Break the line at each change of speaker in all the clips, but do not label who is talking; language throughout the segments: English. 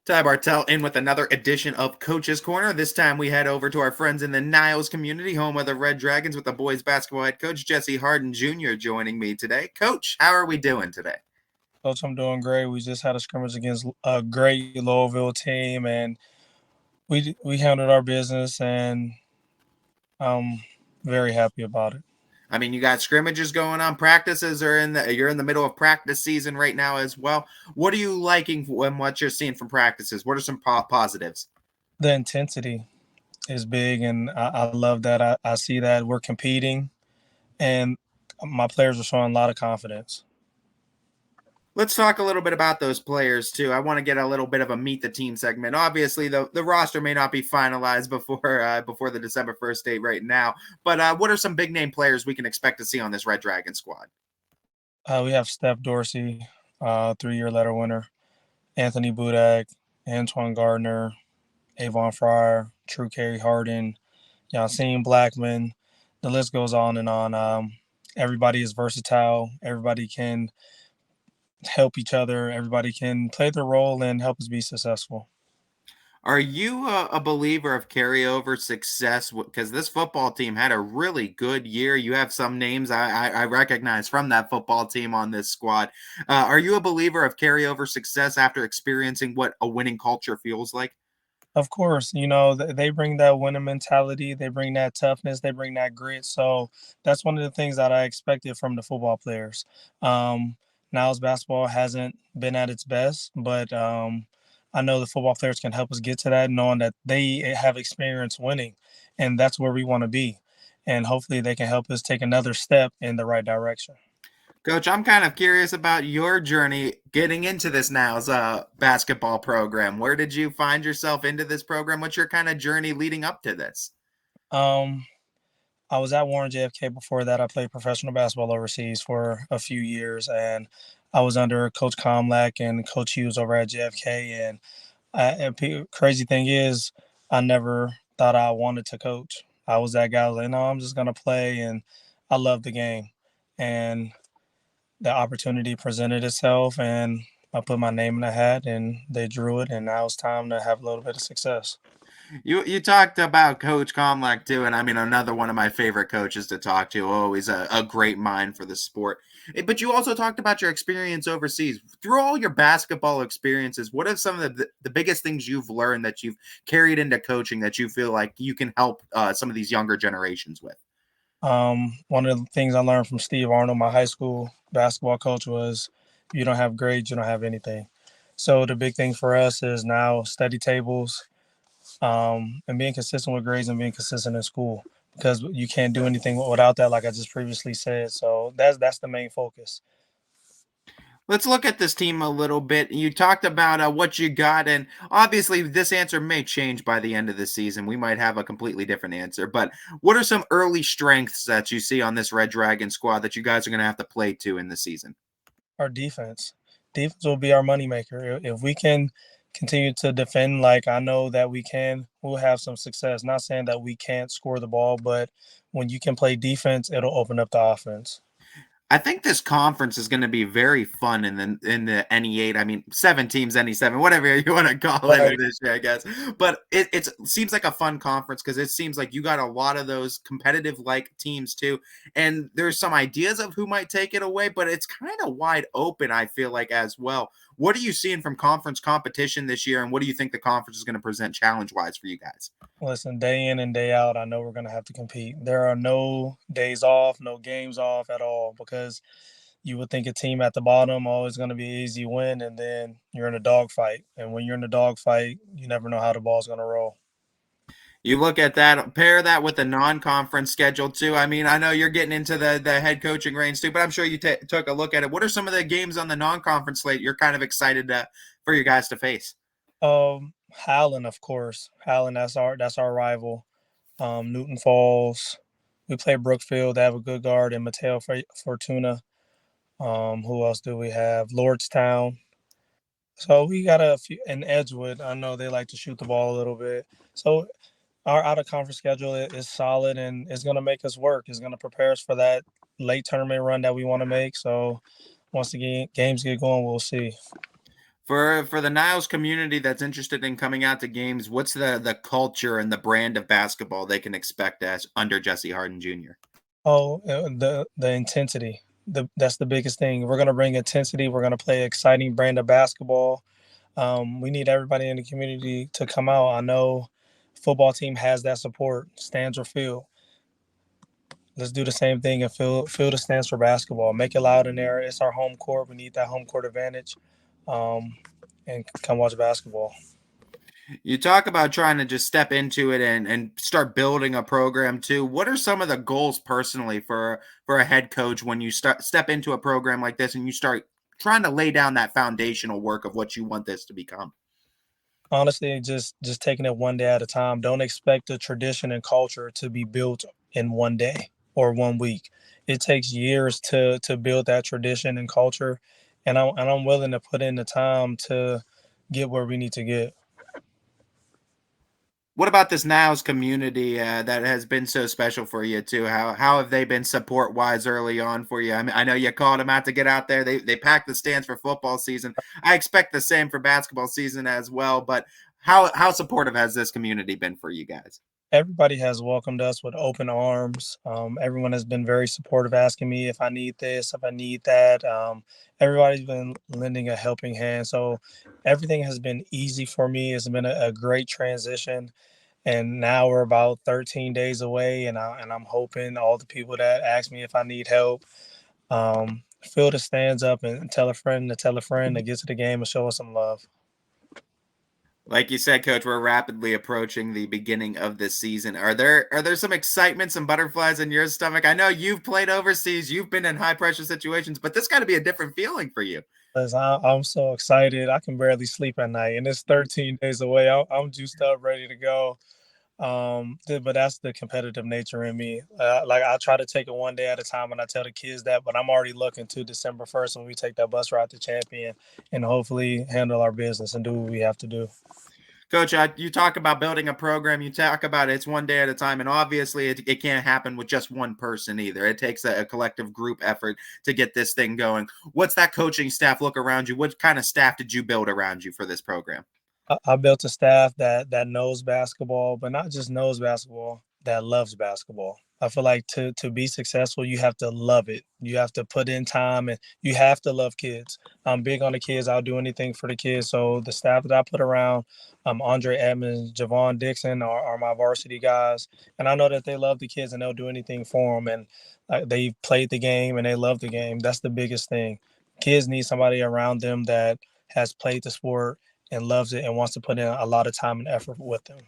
Ty Bartell in with another edition of Coach's Corner. This time we head over to our friends in the Niles community, home of the Red Dragons, with the boys basketball head coach Jesse Hardin Jr. joining me today. Coach, how are we doing today?
Coach, I'm doing great. We just had a scrimmage against a great Louisville team, and we handled our business, and I'm very happy about it.
I mean, you got scrimmages going on, practices are you're in the middle of practice season right now as well. What are you liking when what you're seeing from practices? What are some positives?
The intensity is big, and I love that. I see that we're competing, and my players are showing a lot of confidence.
Let's talk a little bit about those players too. I want to get a little bit of a meet the team segment. Obviously, the roster may not be finalized before the December 1st date right now. But what are some big name players we can expect to see on this Red Dragon squad?
We have Steph Dorsey, 3-year letter winner, Anthony Budak, Antoine Gardner, Avon Fryer, True Carey Hardin, Yassine Blackman. The list goes on and on. Everybody is versatile. Everybody can help each other. Everybody can play their role and help us be successful.
Are you a believer of carryover success? Because this football team had a really good year. You have some names I recognize from that football team on this squad. Are you a believer of carryover success after experiencing what a winning culture feels like?
Of course, they bring that winning mentality. They bring that toughness. They bring that grit. So that's one of the things that I expected from the football players. Niles basketball hasn't been at its best, but I know the football players can help us get to that, knowing that they have experience winning, and that's where we want to be. And hopefully, they can help us take another step in the right direction.
Coach, I'm kind of curious about your journey getting into this Niles basketball program. Where did you find yourself into this program? What's your kind of journey leading up to this?
Um, I was at Warren JFK before that. I played professional basketball overseas for a few years, and I was under Coach Comlack and Coach Hughes over at JFK. Crazy thing is, I never thought I wanted to coach. I was that guy. I was like, no, I'm just gonna play, and I love the game. And the opportunity presented itself, and I put my name in the hat, and they drew it, and now it's time to have a little bit of success.
You talked about Coach Comlack too, and I mean another one of my favorite coaches to talk to. Always a great mind for the sport. But you also talked about your experience overseas. Through all your basketball experiences, what are some of the biggest things you've learned that you've carried into coaching that you feel like you can help some of these younger generations with?
One of the things I learned from Steve Arnold, my high school basketball coach, was if you don't have grades, you don't have anything. So the big thing for us is now study tables, and being consistent with grades and being consistent in school, because you can't do anything without that, like I just previously said. So that's the main focus.
Let's look at this team a little bit. You talked about what you got, and obviously, this answer may change by the end of the season. We might have a completely different answer. But what are some early strengths that you see on this Red Dragon squad that you guys are going to have to play to in the season?
Our defense will be our moneymaker. If we can continue to defend like I know that we can, we'll have some success. Not saying that we can't score the ball, but when you can play defense, it'll open up the offense.
I think this conference is going to be very fun in the NE8. I mean, 7 teams, NE7, whatever you want to call it
Right.
this year, I guess. But it seems like a fun conference because it seems like you got a lot of those competitive like teams too. And there's some ideas of who might take it away, but it's kind of wide open, I feel like, as well. What are you seeing from conference competition this year, and what do you think the conference is going to present challenge wise for you guys?
Listen, day in and day out, I know we're going to have to compete. There are no days off, no games off at all, because you would think a team at the bottom always going to be easy win, and then you're in a dogfight. And when you're in a dogfight, you never know how the ball's going to roll.
You look at that, pair that with the non-conference schedule too. I mean, I know you're getting into the head coaching range too, but I'm sure you took a look at it. What are some of the games on the non-conference slate you're kind of excited for you guys to face?
Howland, of course. Howland, that's our rival. Newton Falls. We play Brookfield. They have a good guard, and Mateo Fortuna. Who else do we have? Lordstown. So we got a few in Edgewood. I know they like to shoot the ball a little bit. So our out of conference schedule is solid, and it's going to make us work. It's going to prepare us for that late tournament run that we want to make. So once the games get going, we'll see.
For the Niles community that's interested in coming out to games, what's the culture and the brand of basketball they can expect as under Jesse Hardin Jr.?
Oh, the intensity. That's the biggest thing. We're gonna bring intensity. We're gonna play exciting brand of basketball. We need everybody in the community to come out. I know football team has that support, stands or field. Let's do the same thing and fill the stands for basketball. Make it loud in there. It's our home court. We need that home court advantage, um, and come watch basketball.
You talk about trying to just step into it and start building a program too. What are some of the goals personally for a head coach when you step into a program like this and you start trying to lay down that foundational work of what you want this to become?
Honestly, just taking it one day at a time. Don't expect the tradition and culture to be built in one day or one week. It takes years to build that tradition and culture, and I'm willing to put in the time to get where we need to get.
What about this Niles community that has been so special for you too? How have they been support wise early on for you? I mean, I know you called them out to get out there. They packed the stands for football season. I expect the same for basketball season as well. But how supportive has this community been for you guys?
Everybody has welcomed us with open arms. Everyone has been very supportive, asking me if I need this, if I need that. Everybody's been lending a helping hand. So everything has been easy for me. It's been a great transition. And now we're about 13 days away, and I'm hoping all the people that ask me if I need help, fill the stands up and tell a friend to tell a friend to get to the game and show us some love.
Like you said, Coach, we're rapidly approaching the beginning of this season. Are there some excitement, some butterflies in your stomach? I know you've played overseas, you've been in high pressure situations, but this got to be a different feeling for you.
I'm so excited. I can barely sleep at night, and it's 13 days away. I'm juiced up, ready to go. But that's the competitive nature in me. Like I try to take it one day at a time, and I tell the kids that. But I'm already looking to December 1st when we take that bus ride to Champion, and hopefully handle our business and do what we have to do.
Coach, you talk about building a program. You talk about it's one day at a time, and obviously, it can't happen with just one person either. It takes a collective group effort to get this thing going. What's that coaching staff look around you? What kind of staff did you build around you for this program?
I built a staff that knows basketball, but not just knows basketball, that loves basketball. I feel like to be successful, you have to love it. You have to put in time, and you have to love kids. I'm big on the kids. I'll do anything for the kids. So the staff that I put around, Andre Edmonds, Javon Dixon are my varsity guys, and I know that they love the kids and they'll do anything for them. And they played the game and they love the game. That's the biggest thing. Kids need somebody around them that has played the sport and loves it and wants to put in a lot of time and effort with them.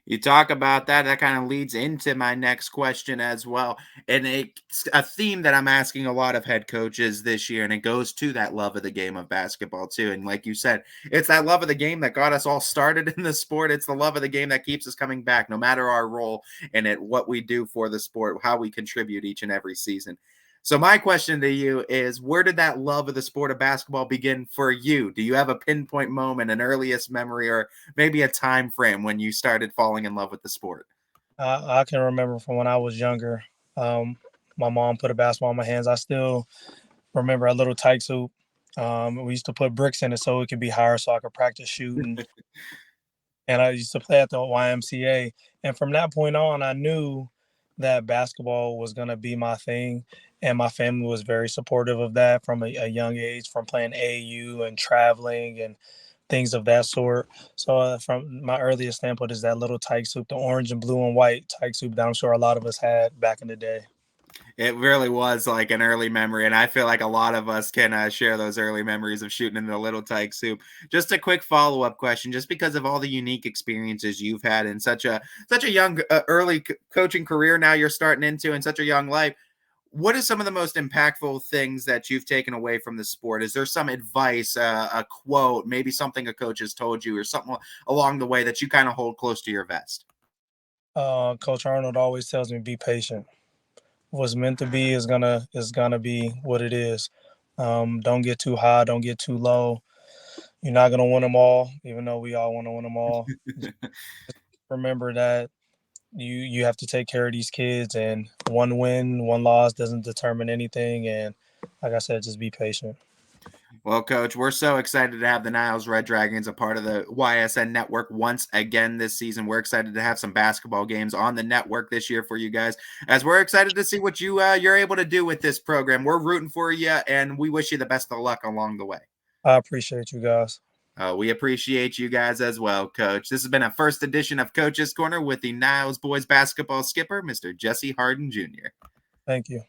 You talk about that. That kind of leads into my next question as well. And it's a theme that I'm asking a lot of head coaches this year, and it goes to that love of the game of basketball, too. And like you said, it's that love of the game that got us all started in the sport. It's the love of the game that keeps us coming back, no matter our role in it, what we do for the sport, how we contribute each and every season. So my question to you is, where did that love of the sport of basketball begin for you? Do you have a pinpoint moment, an earliest memory, or maybe a time frame when you started falling in love with the sport?
I can remember from when I was younger. Um, my mom put a basketball in my hands. I still remember a little tight hoop. We used to put bricks in it so it could be higher so I could practice shooting. And I used to play at the YMCA. And from that point on, I knew that basketball was going to be my thing. And my family was very supportive of that from a young age, from playing AAU and traveling and things of that sort. So from my earliest standpoint is that little tyke soup, the orange and blue and white tyke soup that I'm sure a lot of us had back in the day.
It really was like an early memory, and I feel like a lot of us can share those early memories of shooting in the little tyke soup. Just a quick follow-up question, just because of all the unique experiences you've had in such a young early coaching career now you're starting into in such a young life. What are some of the most impactful things that you've taken away from the sport? Is there some advice, a quote, maybe something a coach has told you, or something along the way that you kind of hold close to your vest?
Coach Arnold always tells me be patient. What's meant to be is gonna be what it is. Don't get too high, don't get too low. You're not gonna win them all, even though we all want to win them all. Just remember that you have to take care of these kids, and one win, one loss doesn't determine anything. And like I said, just be patient.
Well, Coach, we're so excited to have the Niles Red Dragons a part of the YSN network once again this season. We're excited to have some basketball games on the network this year for you guys, as we're excited to see what you're able to do with this program. We're rooting for you, and we wish you the best of luck along the way.
I appreciate you guys.
We appreciate you guys as well, Coach. This has been a first edition of Coach's Corner with the Niles boys basketball skipper, Mr. Jesse Hardin Jr.
Thank you.